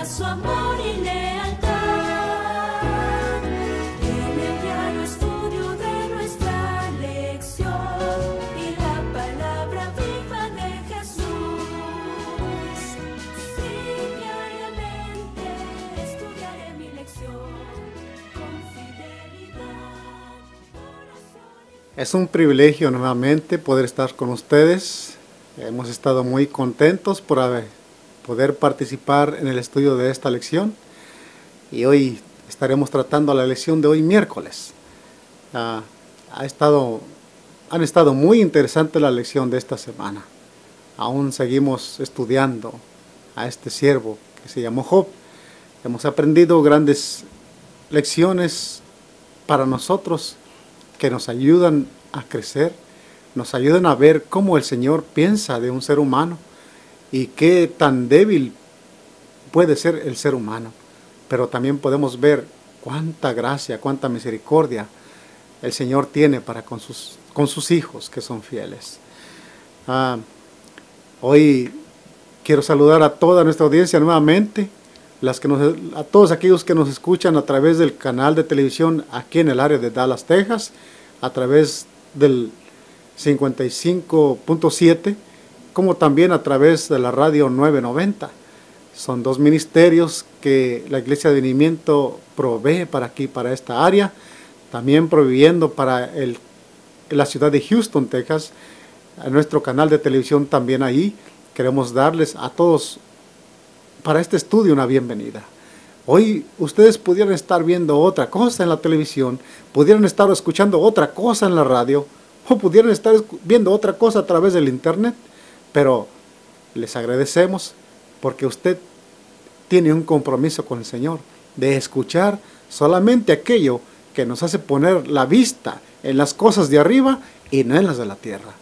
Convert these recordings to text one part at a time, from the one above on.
su amor y lealtad. En el diario estudio de nuestra lección y la palabra viva de Jesús. Sí, diariamente estudiaré mi lección con fidelidad. Es un privilegio nuevamente poder estar con ustedes. Hemos estado muy contentos por poder participar en el estudio de esta lección. Y hoy estaremos tratando la lección de hoy miércoles. Han estado muy interesante la lección de esta semana. Aún seguimos estudiando a este siervo que se llamó Job. Hemos aprendido grandes lecciones para nosotros que nos ayudan a crecer, nos ayudan a ver cómo el Señor piensa de un ser humano y qué tan débil puede ser el ser humano. Pero también podemos ver cuánta gracia, cuánta misericordia el Señor tiene para con sus hijos que son fieles. Hoy quiero saludar a toda nuestra audiencia nuevamente, a todos aquellos que nos escuchan a través del canal de televisión aquí en el área de Dallas, Texas, a través del 55.7, como también a través de la radio 990. Son dos ministerios que la Iglesia de Advenimiento provee para aquí, para esta área, también proveyendo para la ciudad de Houston, Texas, a nuestro canal de televisión también ahí. Queremos darles a todos para este estudio una bienvenida. Hoy ustedes pudieran estar viendo otra cosa en la televisión, pudieran estar escuchando otra cosa en la radio, o pudieran estar viendo otra cosa a través del internet, pero les agradecemos porque usted tiene un compromiso con el Señor de escuchar solamente aquello que nos hace poner la vista en las cosas de arriba y no en las de la tierra.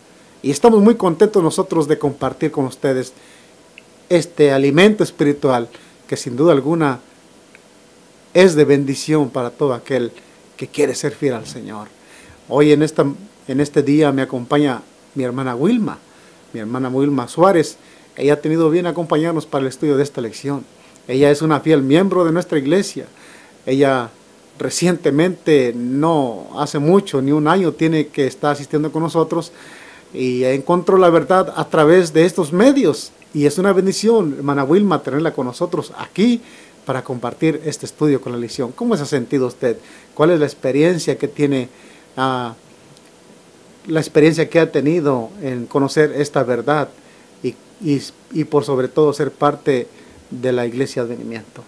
Y estamos muy contentos nosotros de compartir con ustedes este alimento espiritual que sin duda alguna es de bendición para todo aquel que quiere ser fiel al Señor. Hoy en este día me acompaña mi hermana Wilma Suárez. Ella ha tenido bien acompañarnos para el estudio de esta lección. Ella es una fiel miembro de nuestra iglesia. Ella recientemente, no hace mucho, ni un año, tiene que estar asistiendo con nosotros y encontró la verdad a través de estos medios. Y es una bendición, hermana Wilma, tenerla con nosotros aquí para compartir este estudio con la lección. ¿Cómo se ha sentido usted? ¿Cuál es la experiencia que tiene, la experiencia que ha tenido en conocer esta verdad y por sobre todo ser parte de la Iglesia de Advenimiento?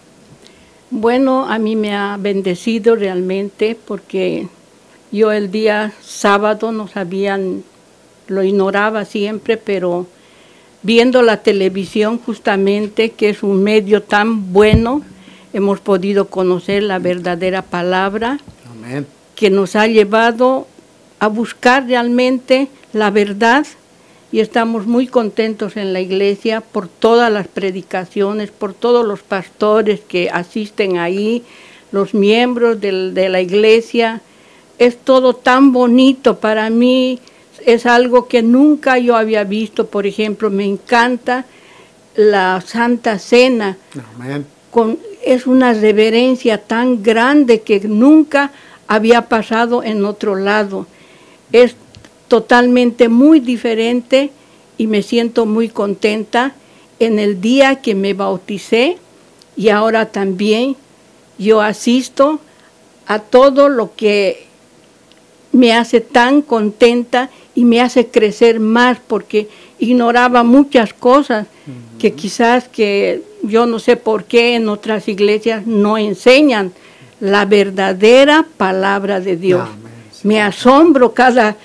Bueno, a mí me ha bendecido realmente porque yo el día sábado lo ignoraba siempre, pero viendo la televisión justamente, que es un medio tan bueno, hemos podido conocer la verdadera palabra. Amén. Que nos ha llevado a buscar realmente la verdad, y estamos muy contentos en la iglesia por todas las predicaciones, por todos los pastores que asisten ahí, los miembros de la iglesia. Es todo tan bonito para mí. Es algo que nunca yo había visto. Por ejemplo, me encanta la Santa Cena. Amén. Es una reverencia tan grande que nunca había pasado en otro lado. Es totalmente muy diferente y me siento muy contenta. En el día que me bauticé y ahora también yo asisto a todo lo que me hace tan contenta y me hace crecer más, porque ignoraba muchas cosas que quizás que yo no sé por qué en otras iglesias no enseñan la verdadera palabra de Dios. Amén. Sí. Me asombro cada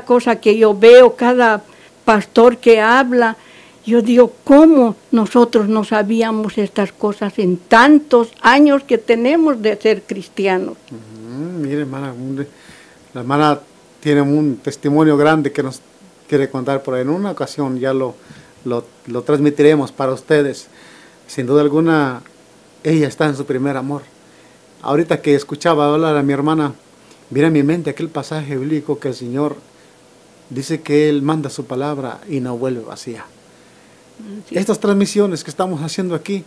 cosa que yo veo, cada pastor que habla. Yo digo, ¿cómo nosotros no sabíamos estas cosas en tantos años que tenemos de ser cristianos? Mire, hermana, la hermana tiene un testimonio grande que nos quiere contar, pero en una ocasión ya lo transmitiremos para ustedes. Sin duda alguna, ella está en su primer amor. Ahorita que escuchaba hablar a mi hermana, viene a mi mente aquel pasaje bíblico que el Señor dice que Él manda su palabra y no vuelve vacía. Sí. Estas transmisiones que estamos haciendo aquí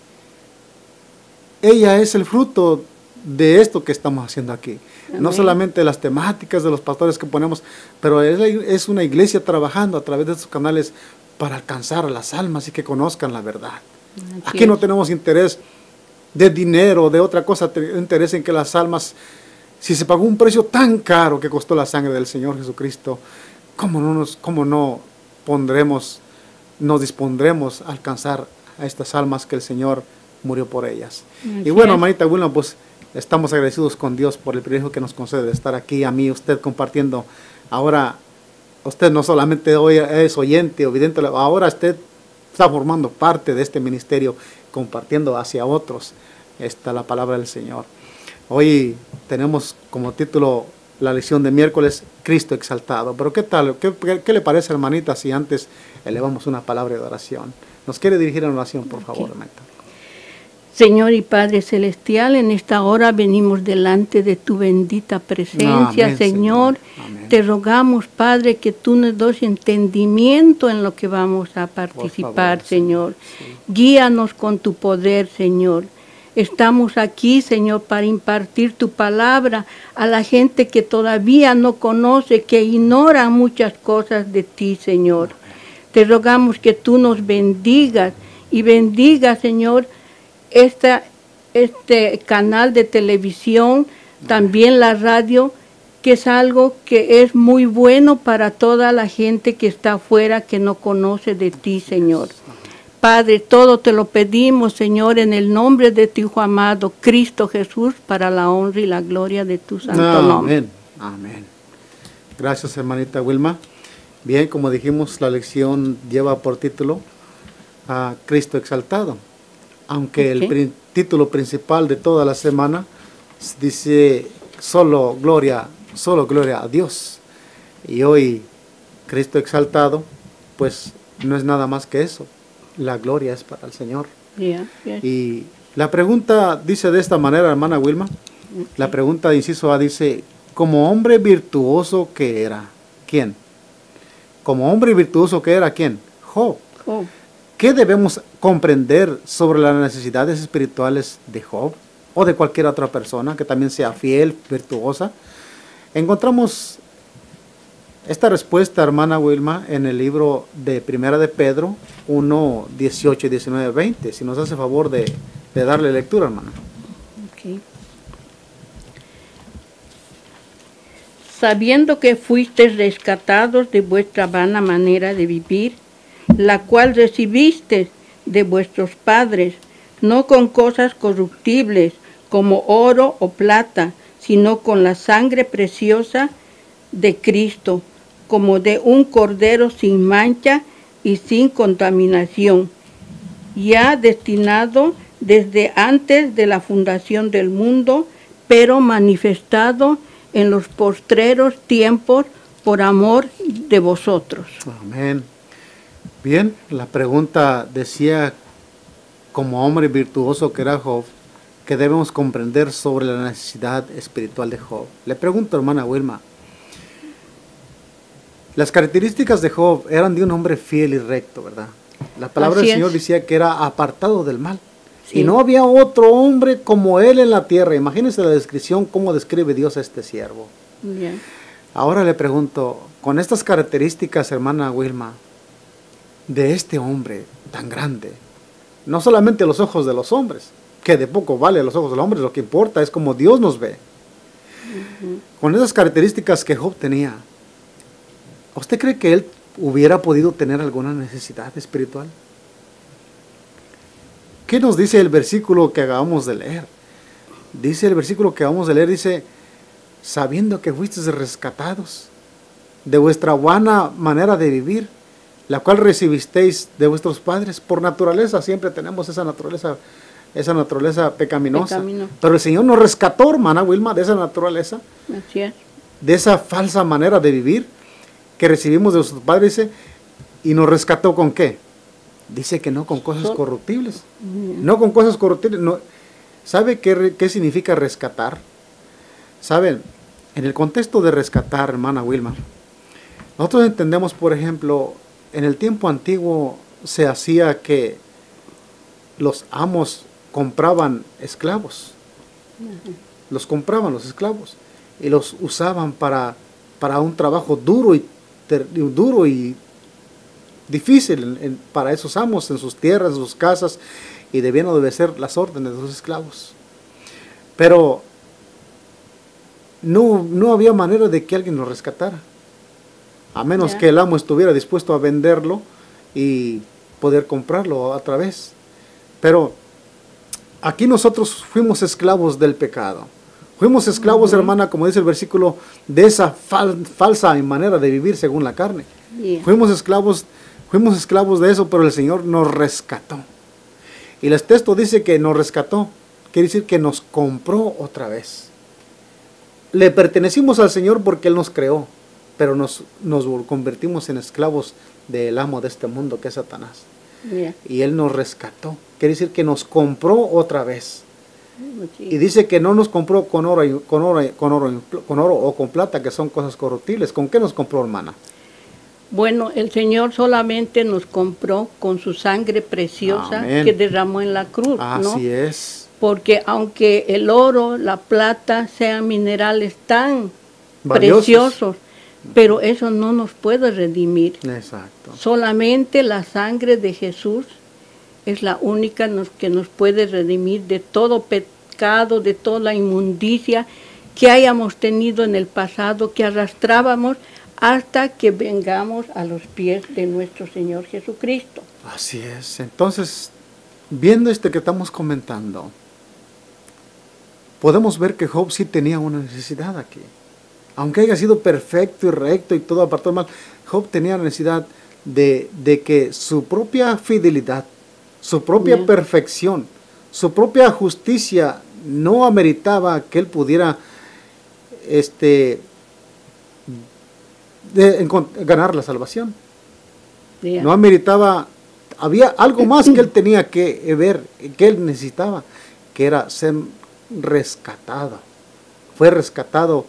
ella es el fruto de esto que estamos haciendo aquí. Amén. No solamente las temáticas de los pastores que ponemos, pero es una iglesia trabajando a través de estos canales para alcanzar a las almas y que conozcan la verdad. Así Aquí no es. tenemos interés de dinero, de otra cosa, interés en que las almas, si se pagó un precio tan caro que costó la sangre del Señor Jesucristo, ¿cómo no nos dispondremos a alcanzar a estas almas que el Señor murió por ellas? Así Y bueno, es. hermanita Wilma, pues estamos agradecidos con Dios por el privilegio que nos concede de estar aquí, a mí y usted compartiendo. Ahora, usted no solamente hoy es oyente o vidente, ahora usted está formando parte de este ministerio, compartiendo hacia otros la palabra del Señor. Hoy tenemos como título la lección de miércoles, Cristo exaltado. Pero ¿qué tal? ¿Qué le parece, hermanita, si antes elevamos una palabra de oración? ¿Nos quiere dirigir en oración, por favor, Sí. hermanita? Señor y Padre Celestial, en esta hora venimos delante de tu bendita presencia, Amén, Señor. Amén. Te rogamos, Padre, que tú nos des entendimiento en lo que vamos a participar, favor, Señor. sí. Guíanos con tu poder, Señor. Estamos aquí, Señor, para impartir tu palabra a la gente que todavía no conoce, que ignora muchas cosas de ti, Señor. Te rogamos que tú nos bendigas y bendiga, Señor, este canal de televisión, también la radio, que es algo que es muy bueno para toda la gente que está afuera, que no conoce de ti, Señor. Padre, todo te lo pedimos, Señor, en el nombre de tu Hijo amado, Cristo Jesús, para la honra y la gloria de tu santo nombre. Amén. Amén. Gracias, hermanita Wilma. Bien, como dijimos, la lección lleva por título a Cristo exaltado. Aunque Ok. el título principal de toda la semana dice solo gloria a Dios. Y hoy Cristo exaltado, pues no es nada más que eso. La gloria es para el Señor. Yeah, yeah. Y la pregunta dice de esta manera, hermana Wilma. La pregunta de inciso A dice, como hombre virtuoso que era, ¿quién? Como hombre virtuoso que era, ¿quién? Job. Oh, ¿Qué debemos comprender sobre las necesidades espirituales de Job o de cualquier otra persona que también sea fiel, virtuosa? Encontramos esta respuesta, hermana Wilma, en el libro de Primera de Pedro 1, 18 y 19, 20. Si nos hace favor de darle lectura, hermana. ok. Sabiendo que fuisteis rescatados de vuestra vana manera de vivir, la cual recibisteis de vuestros padres, no con cosas corruptibles como oro o plata, sino con la sangre preciosa de Cristo, como de un cordero sin mancha y sin contaminación, ya destinado desde antes de la fundación del mundo, pero manifestado en los postreros tiempos por amor de vosotros. Amén. Bien, la pregunta decía, como hombre virtuoso que era Job, que debemos comprender sobre la necesidad espiritual de Job. Le pregunto, hermana Wilma, las características de Job eran de un hombre fiel y recto, ¿verdad? La palabra Así del Señor es. decía que era apartado del mal. Sí. Y no había otro hombre como él en la tierra. Imagínense la descripción, cómo describe Dios a este siervo. Ya. Ahora le pregunto, con estas características, hermana Wilma, de este hombre tan grande, no solamente a los ojos de los hombres, que de poco vale a los ojos de los hombres, lo que importa es cómo Dios nos ve. Con esas características que Job tenía, ¿usted cree que él hubiera podido tener alguna necesidad espiritual? ¿Qué nos dice el versículo que acabamos de leer? Dice el versículo que acabamos de leer, dice, sabiendo que fuisteis rescatados de vuestra vana manera de vivir, la cual recibisteis de vuestros padres. Por naturaleza, siempre tenemos esa naturaleza pecaminosa. Pecaminosa. Pero el Señor nos rescató, hermana Wilma, de esa naturaleza, Así es. de esa falsa manera de vivir que recibimos de nuestros padres, dice, y nos rescató ¿con qué? Dice que no con cosas corruptibles. No con cosas corruptibles. No. ¿Sabe qué significa rescatar? ¿Saben? En el contexto de rescatar, hermana Wilma, nosotros entendemos, por ejemplo, en el tiempo antiguo se hacía que los amos compraban esclavos. Los compraban los esclavos y los usaban para un trabajo duro y difícil para esos amos en sus tierras, en sus casas, y debían obedecer las órdenes de los esclavos. Pero no había manera de que alguien lo rescatara, a menos que el amo estuviera dispuesto a venderlo y poder comprarlo otra vez. Pero aquí nosotros fuimos esclavos del pecado. Fuimos esclavos, hermana, como dice el versículo, de esa falsa manera de vivir según la carne. Fuimos esclavos de eso, pero el Señor nos rescató. Y el texto dice que nos rescató, quiere decir que nos compró otra vez. Le pertenecimos al Señor porque Él nos creó, pero nos convertimos en esclavos del amo de este mundo, que es Satanás. Y Él nos rescató, quiere decir que nos compró otra vez. Y dice que no nos compró con oro o con plata, que son cosas corruptibles. ¿Con qué nos compró, hermana? Bueno, el Señor solamente nos compró con su sangre preciosa. Amén. Que derramó en la cruz, ¿no? Así es. Porque aunque el oro, la plata sean minerales tan preciosos, pero eso no nos puede redimir. Exacto. Solamente la sangre de Jesús es la única que nos puede redimir de todo pecado, de toda la inmundicia que hayamos tenido en el pasado, que arrastrábamos hasta que vengamos a los pies de nuestro Señor Jesucristo. Así es. Entonces, viendo que estamos comentando, podemos ver que Job sí tenía una necesidad aquí. Aunque haya sido perfecto y recto y todo apartado mal, Job tenía la necesidad de que su propia fidelidad, su propia perfección, su propia justicia no ameritaba que él pudiera ganar la salvación. No ameritaba, había algo más que él tenía que ver, que él necesitaba, que era ser rescatado. Fue rescatado,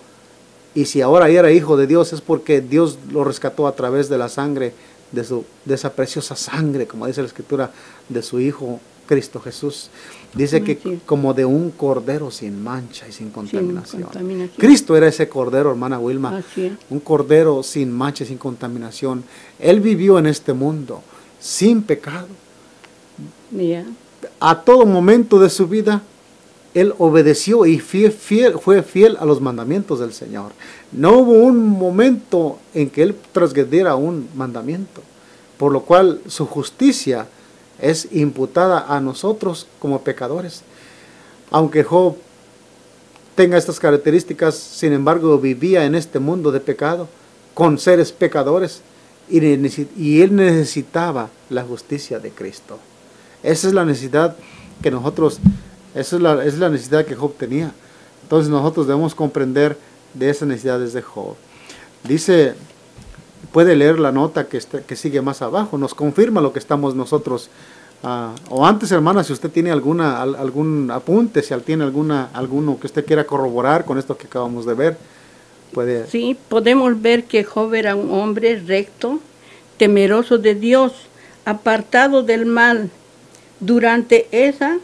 y si ahora era hijo de Dios es porque Dios lo rescató a través de la sangre, de esa preciosa sangre, como dice la Escritura, de su Hijo Cristo Jesús. Dice que como de un cordero sin mancha y sin contaminación. Cristo era ese cordero, hermana Wilma, un cordero sin mancha y sin contaminación. Él vivió en este mundo sin pecado. A todo momento de su vida Él obedeció y fue fiel a los mandamientos del Señor. No hubo un momento en que Él transgrediera un mandamiento, por lo cual su justicia es imputada a nosotros como pecadores. Aunque Job tenga estas características, sin embargo vivía en este mundo de pecado, con seres pecadores, y él necesitaba la justicia de Cristo. Esa es la necesidad que nosotros, es la necesidad que Job tenía. Entonces nosotros debemos comprender de esas necesidades de Job. Dice, puede leer la nota que sigue más abajo, nos confirma lo que estamos nosotros, o antes, hermana, si usted tiene algún apunte, si tiene alguno que usted quiera corroborar con esto que acabamos de ver, puede. Sí, podemos ver que Job era un hombre recto, temeroso de Dios, apartado del mal. Durante esa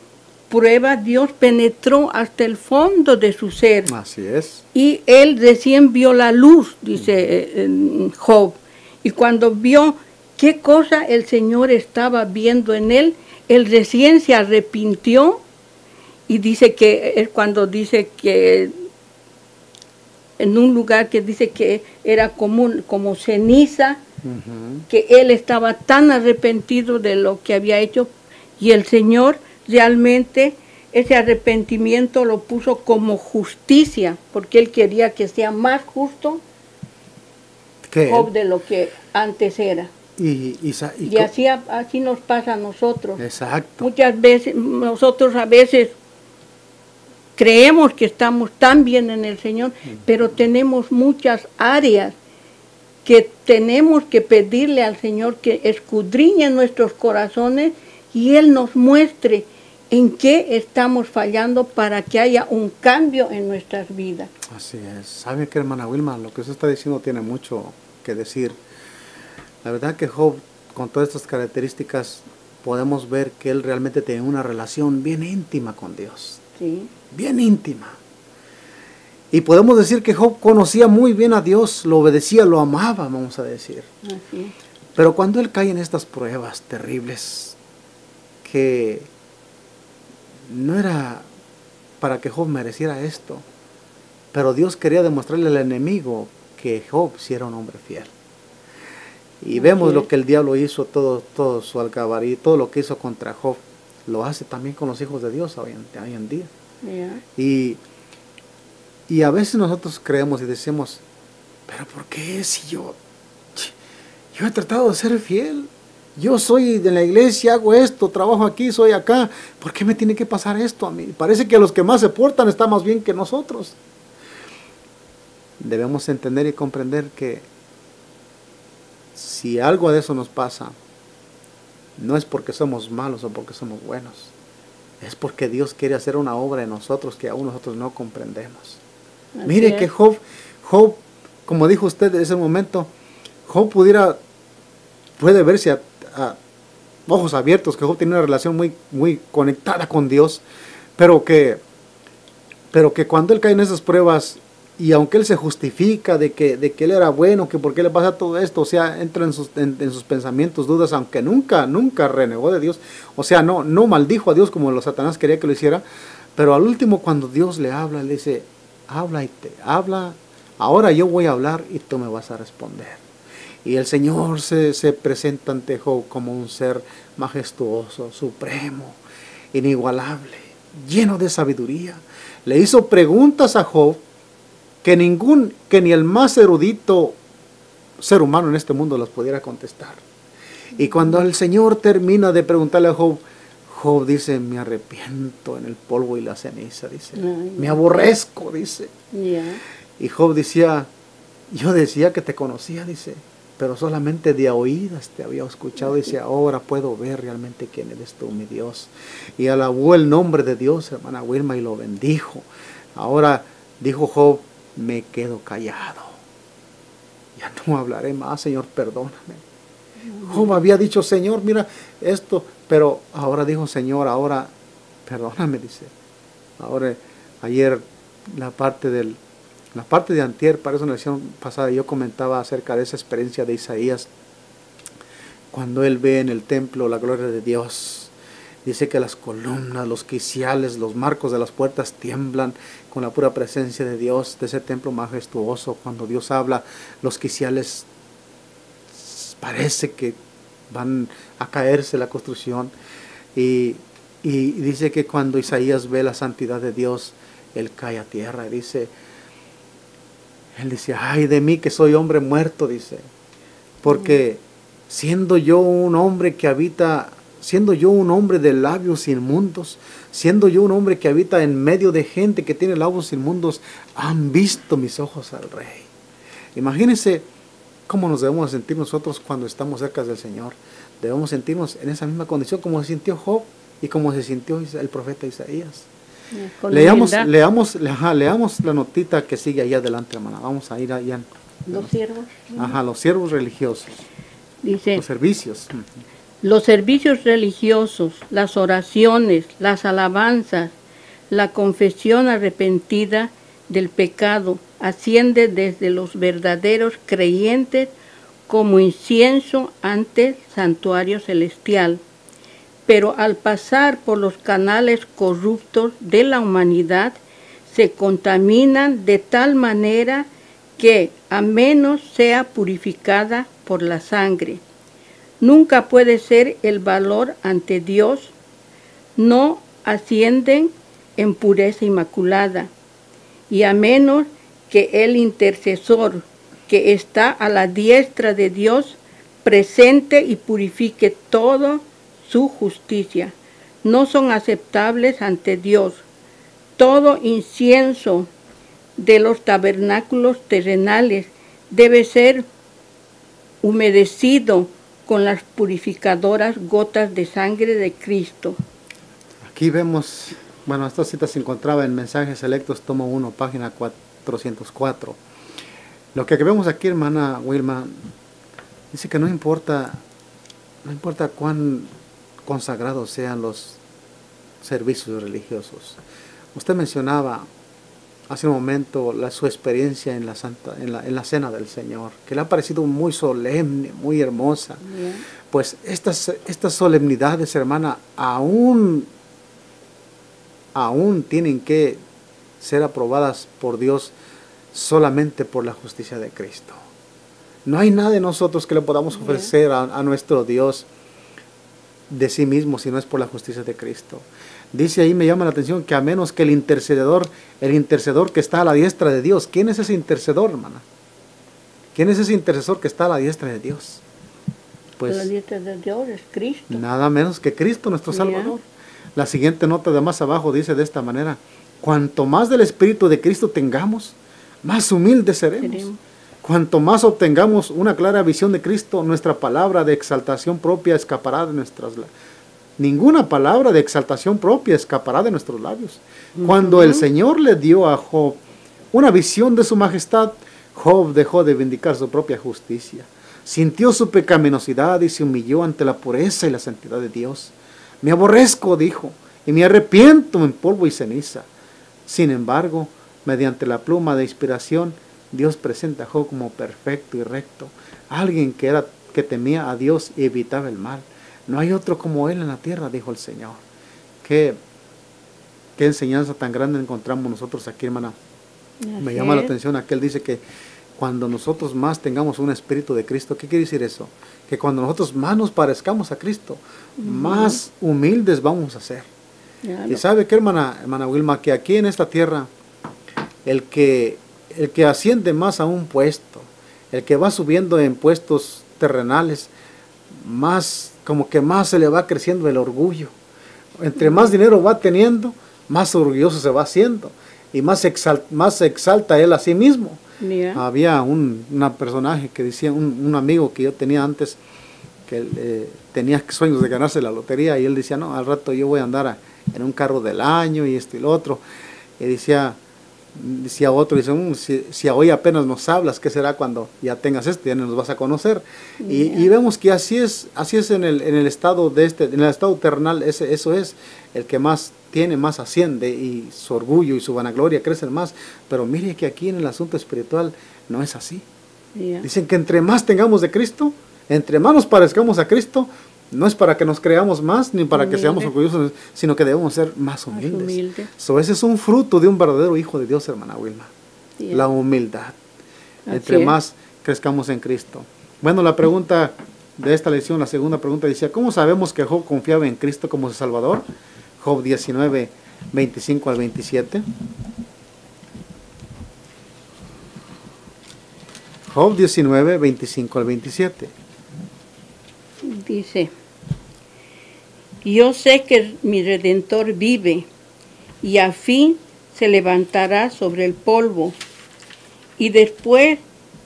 prueba, Dios penetró hasta el fondo de su ser. Así es. Y él recién vio la luz, dice Job. Y cuando vio qué cosa el Señor estaba viendo en él, él recién se arrepintió. Y dice que es cuando dice que en un lugar que dice que era como ceniza, que él estaba tan arrepentido de lo que había hecho, y el Señor realmente ese arrepentimiento lo puso como justicia, porque él quería que sea más justo Job de lo que antes era. Y así nos pasa a nosotros. Exacto. Muchas veces, nosotros a veces creemos que estamos tan bien en el Señor, pero tenemos muchas áreas que tenemos que pedirle al Señor que escudriñe nuestros corazones y Él nos muestre en qué estamos fallando para que haya un cambio en nuestras vidas. Así es. ¿Sabe qué, hermana Wilma? Lo que usted está diciendo tiene mucho que decir. La verdad que Job, con todas estas características, podemos ver que él realmente tenía una relación bien íntima con Dios. Sí. Bien íntima. Y podemos decir que Job conocía muy bien a Dios, lo obedecía, lo amaba, vamos a decir. Así. Pero cuando él cae en estas pruebas terribles, que no era para que Job mereciera esto, pero Dios quería demostrarle al enemigo que Job sí era un hombre fiel. Y vemos lo que el diablo hizo, todo su alcabarí, todo lo que hizo contra Job, lo hace también con los hijos de Dios hoy en día. Yeah. Y a veces nosotros creemos y decimos, pero ¿por qué si yo he tratado de ser fiel? Yo soy de la iglesia, hago esto, trabajo aquí, soy acá. ¿Por qué me tiene que pasar esto a mí? Parece que los que más se portan están más bien que nosotros. Debemos entender y comprender que si algo de eso nos pasa, no es porque somos malos o porque somos buenos. Es porque Dios quiere hacer una obra en nosotros que aún nosotros no comprendemos. Así Mire es. que Job, como dijo usted en ese momento, Job puede verse a ojos abiertos, que Job tiene una relación muy, muy conectada con Dios, pero que cuando él cae en esas pruebas, y aunque él se justifica de que él era bueno, que por qué le pasa todo esto, o sea, entra en sus pensamientos, dudas, aunque nunca renegó de Dios, o sea, no maldijo a Dios como los Satanás quería que lo hiciera, pero al último cuando Dios le habla, le dice, habla, ahora yo voy a hablar y tú me vas a responder. Y el Señor se presenta ante Job como un ser majestuoso, supremo, inigualable, lleno de sabiduría. Le hizo preguntas a Job que ni el más erudito ser humano en este mundo las pudiera contestar. Y cuando el Señor termina de preguntarle a Job, Job dice, me arrepiento en el polvo y la ceniza, dice. Me aborrezco, dice. Yeah. Y Job decía, yo decía que te conocía, dice, pero solamente de a oídas te había escuchado. Dice, ahora puedo ver realmente quién eres tú, mi Dios. Y alabó el nombre de Dios, hermana Wilma, y lo bendijo. Ahora, dijo Job, me quedo callado. Ya no hablaré más, Señor, perdóname. Job había dicho, Señor, mira esto, pero ahora dijo, Señor, ahora perdóname, dice. Ahora, ayer, la parte de antier, para eso en la lección pasada, yo comentaba acerca de esa experiencia de Isaías, cuando él ve en el templo la gloria de Dios. Dice que las columnas, los quiciales, los marcos de las puertas tiemblan con la pura presencia de Dios, de ese templo majestuoso. Cuando Dios habla, los quiciales parece que van a caerse la construcción. Y dice que cuando Isaías ve la santidad de Dios, él cae a tierra. Y él dice, ay de mí que soy hombre muerto, dice. Porque siendo yo un hombre de labios inmundos, siendo yo un hombre que habita en medio de gente que tiene labios inmundos, han visto mis ojos al Rey. Imagínense cómo nos debemos sentir nosotros cuando estamos cerca del Señor. Debemos sentirnos en esa misma condición como se sintió Job y como se sintió el profeta Isaías. Leamos la notita que sigue ahí adelante, hermana. Vamos a ir allá. Los siervos. Ajá, los siervos religiosos. Dice, Los servicios. los servicios religiosos, las oraciones, las alabanzas, la confesión arrepentida del pecado asciende desde los verdaderos creyentes como incienso ante el santuario celestial. Pero al pasar por los canales corruptos de la humanidad, se contaminan de tal manera que, a menos sea purificada por la sangre, nunca puede ser el valor ante Dios, no ascienden en pureza inmaculada, y a menos que el intercesor que está a la diestra de Dios presente y purifique todo su justicia, no son aceptables ante Dios. Todo incienso de los tabernáculos terrenales debe ser humedecido con las purificadoras gotas de sangre de Cristo. Aquí vemos, bueno, esta cita se encontraba en Mensajes Selectos, tomo 1, página 404. Lo que vemos aquí, hermana Wilma, dice que no importa consagrados sean los servicios religiosos. Usted mencionaba hace un momento su experiencia en la cena del Señor, que le ha parecido muy solemne, muy hermosa. Yeah. Pues estas solemnidades, hermana, aún tienen que ser aprobadas por Dios solamente por la justicia de Cristo. No hay nada de nosotros que le podamos ofrecer a nuestro Dios de sí mismo, si no es por la justicia de Cristo. Dice ahí, me llama la atención, que a menos que el intercedor que está a la diestra de Dios. ¿Quién es ese intercedor, hermana? ¿Quién es ese intercesor que está a la diestra de Dios? Pues la diestra de Dios es Cristo. Nada menos que Cristo, nuestro Salvador. La siguiente nota de más abajo dice de esta manera: cuanto más del Espíritu de Cristo tengamos, más humildes seremos. Cuanto más obtengamos una clara visión de Cristo, nuestra palabra de exaltación propia escapará de nuestras labios. Ninguna palabra de exaltación propia escapará de nuestros labios. Cuando el Señor le dio a Job una visión de su majestad, Job dejó de vindicar su propia justicia. Sintió su pecaminosidad y se humilló ante la pureza y la santidad de Dios. Me aborrezco, dijo, y me arrepiento en polvo y ceniza. Sin embargo, mediante la pluma de inspiración, Dios presenta a Job como perfecto y recto, alguien que temía a Dios y evitaba el mal. No hay otro como él en la tierra, dijo el Señor. Qué enseñanza tan grande encontramos nosotros aquí, hermana. Me llama la atención aquel dice que cuando nosotros más tengamos un espíritu de Cristo, ¿qué quiere decir eso? Que cuando nosotros más nos parezcamos a Cristo, más humildes vamos a ser. Y sabe qué, hermana Wilma, que aquí en esta tierra, el que asciende más a un puesto, el que va subiendo en puestos terrenales, más como que más se le va creciendo el orgullo. Entre más dinero va teniendo, más orgulloso se va haciendo y más se exalta él a sí mismo. Había un personaje que decía, un amigo que yo tenía antes, que tenía sueños de ganarse la lotería, y él decía, no, al rato yo voy a andar en un carro del año y esto y lo otro. Y decía otro, si hoy apenas nos hablas, ¿qué será cuando ya tengas esto? Ya no nos vas a conocer. Y vemos que así es en el estado en el estado terrenal. Eso es, el que más tiene, más asciende, y su orgullo y su vanagloria crecen más. Pero mire que aquí en el asunto espiritual no es así. Dicen que entre más tengamos de Cristo, entre más nos parezcamos a Cristo, no es para que nos creamos más, ni para que seamos orgullosos, sino que debemos ser más humildes. Ese es un fruto de un verdadero hijo de Dios, hermana Wilma. La humildad. Entre más crezcamos en Cristo. Bueno, la pregunta de esta lección, la segunda pregunta, decía, ¿cómo sabemos que Job confiaba en Cristo como su Salvador? Job 19, 25 al 27. Job 19, 25 al 27. Dice, yo sé que mi Redentor vive, y a fin se levantará sobre el polvo, y después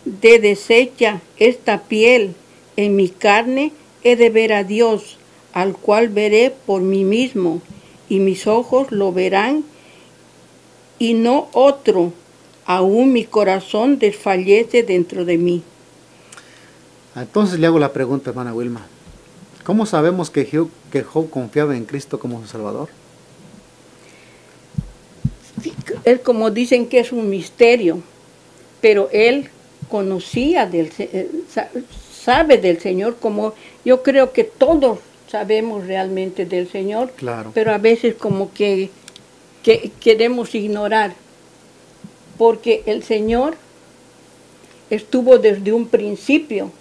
de deshecha esta piel en mi carne, he de ver a Dios, al cual veré por mí mismo, y mis ojos lo verán, y no otro. Aún mi corazón desfallece dentro de mí. Entonces le hago la pregunta, hermana Wilma. ¿Cómo sabemos que Job confiaba en Cristo como su Salvador? Es como dicen que es un misterio, pero él conocía, sabe del Señor, como yo creo que todos sabemos realmente del Señor, claro. Pero a veces como que queremos ignorar, porque el Señor estuvo desde un principio.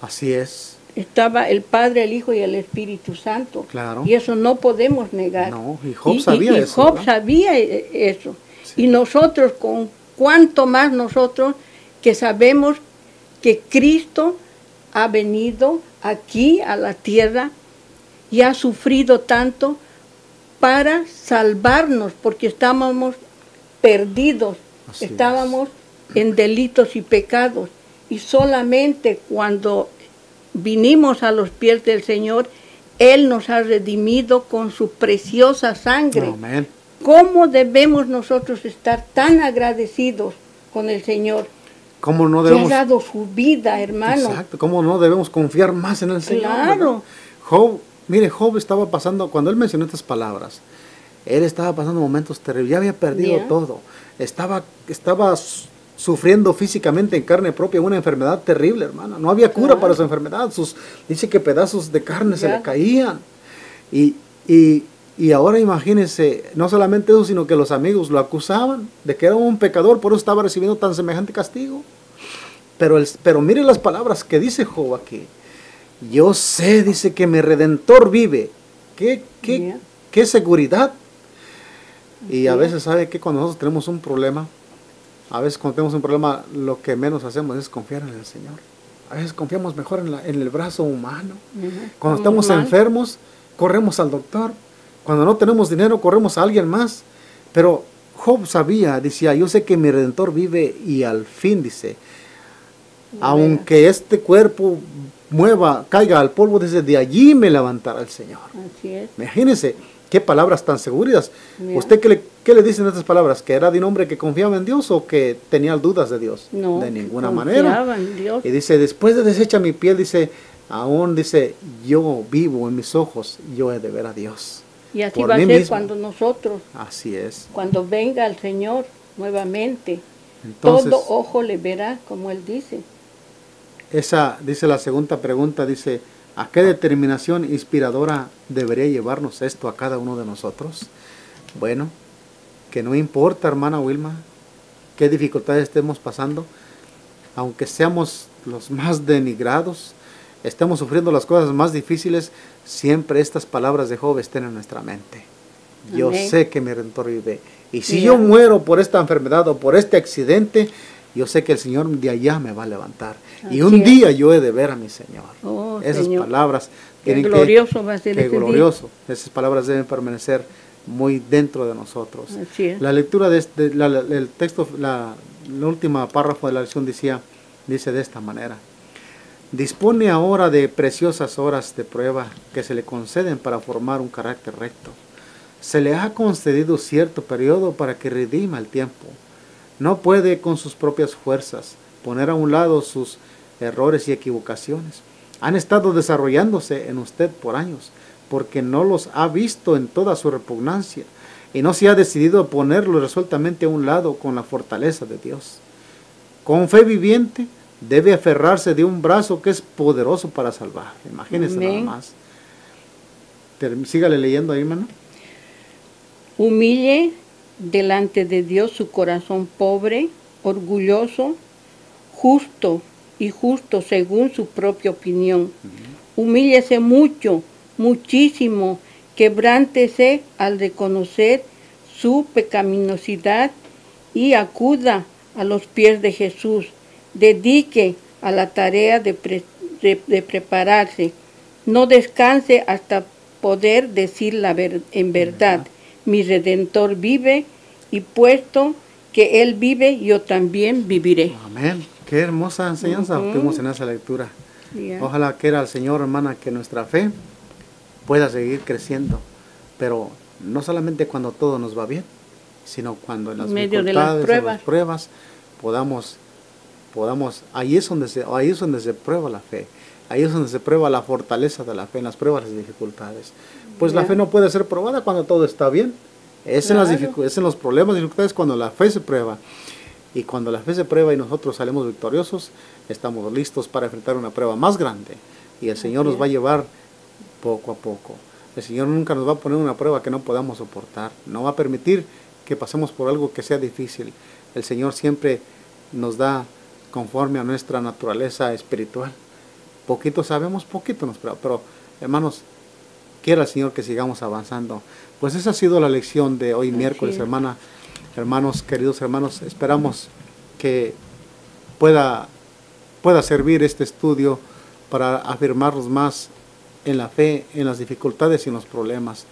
Así es. Estaba el Padre, el Hijo y el Espíritu Santo. Claro. Y eso no podemos negar. No, y Job sabía eso. Job sabía eso. Sí. Y nosotros, con cuánto más nosotros que sabemos que Cristo ha venido aquí a la tierra y ha sufrido tanto para salvarnos, porque estábamos perdidos, estábamos en delitos y pecados. Y solamente cuando vinimos a los pies del Señor, Él nos ha redimido con su preciosa sangre. Amén. ¿Cómo debemos nosotros estar tan agradecidos con el Señor? ¿Cómo no debemos, que ha dado su vida, hermano? Exacto. ¿Cómo no debemos confiar más en el Señor? Claro. Job, mire, Job estaba pasando, cuando él mencionó estas palabras, él estaba pasando momentos terribles, ya había perdido todo, estaba sufriendo físicamente en carne propia una enfermedad terrible, hermana, no había cura para su enfermedad, dice que pedazos de carne se le caían, y ahora imagínense, no solamente eso, sino que los amigos lo acusaban de que era un pecador, por eso estaba recibiendo tan semejante castigo. Pero mire las palabras que dice Job aquí. Yo sé, dice, que mi Redentor vive. ¿Qué seguridad? Y a veces, ¿sabe qué? Cuando nosotros tenemos un problema, lo que menos hacemos es confiar en el Señor. A veces confiamos mejor en el brazo humano. Cuando estamos enfermos, corremos al doctor. Cuando no tenemos dinero, corremos a alguien más. Pero Job sabía, decía, yo sé que mi Redentor vive y al fin, dice, aunque este cuerpo caiga al polvo, desde de allí me levantará el Señor. Así es. Imagínense, qué palabras tan seguras. ¿Usted qué le dicen estas palabras? ¿Que era de un hombre que confiaba en Dios o que tenía dudas de Dios? No, de ninguna manera. En Dios. Y dice, después de deshecha mi piel, dice, aún dice, yo vivo en mis ojos, yo he de ver a Dios. Y así va a ser mismo. Cuando nosotros, así es, cuando venga el Señor nuevamente, entonces, todo ojo le verá, como Él dice. Esa, dice la segunda pregunta, dice, ¿a qué determinación inspiradora debería llevarnos esto a cada uno de nosotros? Bueno, que no importa, hermana Wilma, qué dificultades estemos pasando, aunque seamos los más denigrados, estemos sufriendo las cosas más difíciles, siempre estas palabras de Job estén en nuestra mente. Yo sé que mi Redentor vive. Y si yo muero por esta enfermedad o por este accidente, yo sé que el Señor de allá me va a levantar. Y un día yo he de ver a mi Señor. Esas Señor, palabras tienen glorioso va a ser ese glorioso. Día. Esas palabras deben permanecer muy dentro de nosotros. La lectura de el texto, la última párrafo de la lección dice de esta manera. Dispone ahora de preciosas horas de prueba que se le conceden para formar un carácter recto. Se le ha concedido cierto periodo para que redima el tiempo. No puede con sus propias fuerzas poner a un lado sus errores y equivocaciones. Han estado desarrollándose en usted por años, porque no los ha visto en toda su repugnancia y no se ha decidido a ponerlos resueltamente a un lado con la fortaleza de Dios. Con fe viviente debe aferrarse de un brazo que es poderoso para salvar. Imagínense nada más. Sígale leyendo ahí, hermano. Humille delante de Dios su corazón pobre, orgulloso, justo según su propia opinión. Humíllese mucho, muchísimo, quebrántese al reconocer su pecaminosidad y acuda a los pies de Jesús. Dedique a la tarea de prepararse. No descanse hasta poder decir en verdad. Mi Redentor vive, y puesto que Él vive, yo también viviré. Amén. Qué hermosa enseñanza obtuvimos en esa lectura. Ojalá quiera el Señor, hermana, que nuestra fe pueda seguir creciendo, pero no solamente cuando todo nos va bien, sino cuando en las dificultades, en las pruebas, podamos, ahí es donde se prueba la fe, ahí es donde se prueba la fortaleza de la fe, en las pruebas, las dificultades. Pues la fe no puede ser probada cuando todo está bien, es en los problemas, dificultades, cuando la fe se prueba. Y cuando la fe se prueba y nosotros salimos victoriosos, estamos listos para enfrentar una prueba más grande. Y el Señor nos va a llevar poco a poco. El Señor nunca nos va a poner una prueba que no podamos soportar. No va a permitir que pasemos por algo que sea difícil. El Señor siempre nos da conforme a nuestra naturaleza espiritual. Poquito sabemos, poquito nos prueba. Pero, hermanos, quiera el Señor que sigamos avanzando. Pues esa ha sido la lección de hoy miércoles, hermanos, queridos hermanos. Esperamos que pueda servir este estudio para afirmarnos más en la fe, en las dificultades y en los problemas.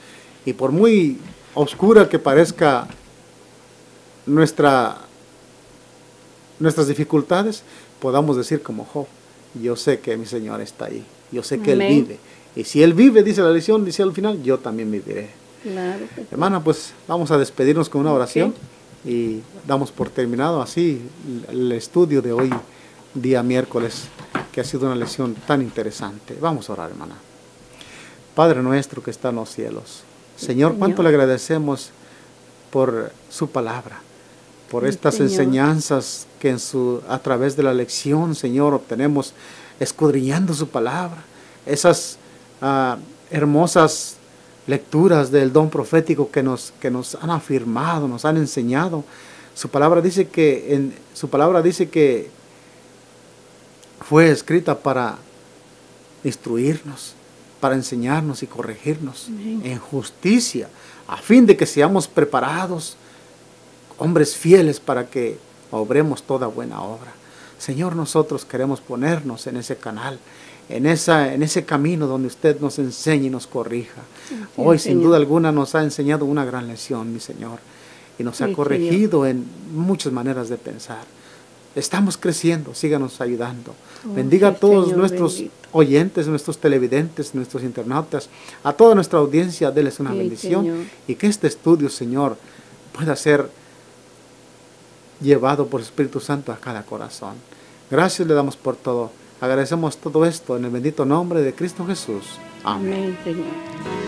Y por muy oscura que parezca nuestras dificultades, podamos decir como Job, yo sé que mi Señor está ahí, yo sé que Él vive. Y si Él vive, dice la lección, dice al final, yo también viviré. Claro. Hermana, pues vamos a despedirnos con una oración y damos por terminado así el estudio de hoy, día miércoles, que ha sido una lección tan interesante. Vamos a orar, hermana. Padre nuestro que está en los cielos. Señor, cuánto le agradecemos por su palabra, por estas enseñanzas que a través de la lección, Señor, obtenemos escudriñando su palabra. Esas hermosas lecturas del don profético que nos han afirmado, nos han enseñado. Su palabra dice que fue escrita para instruirnos, para enseñarnos y corregirnos en justicia, a fin de que seamos preparados, hombres fieles, para que obremos toda buena obra. Señor, nosotros queremos ponernos en ese canal, en ese camino donde usted nos enseñe y nos corrija. Hoy, sin duda alguna, nos ha enseñado una gran lección, mi Señor, y nos ha corregido en muchas maneras de pensar. Estamos creciendo, síganos ayudando. Bendiga a todos nuestros oyentes, nuestros televidentes, nuestros internautas, a toda nuestra audiencia, déles una bendición, Señor. Y que este estudio, Señor, pueda ser llevado por el Espíritu Santo a cada corazón. Gracias le damos por todo. Agradecemos todo esto en el bendito nombre de Cristo Jesús. Amén. Amén, Señor.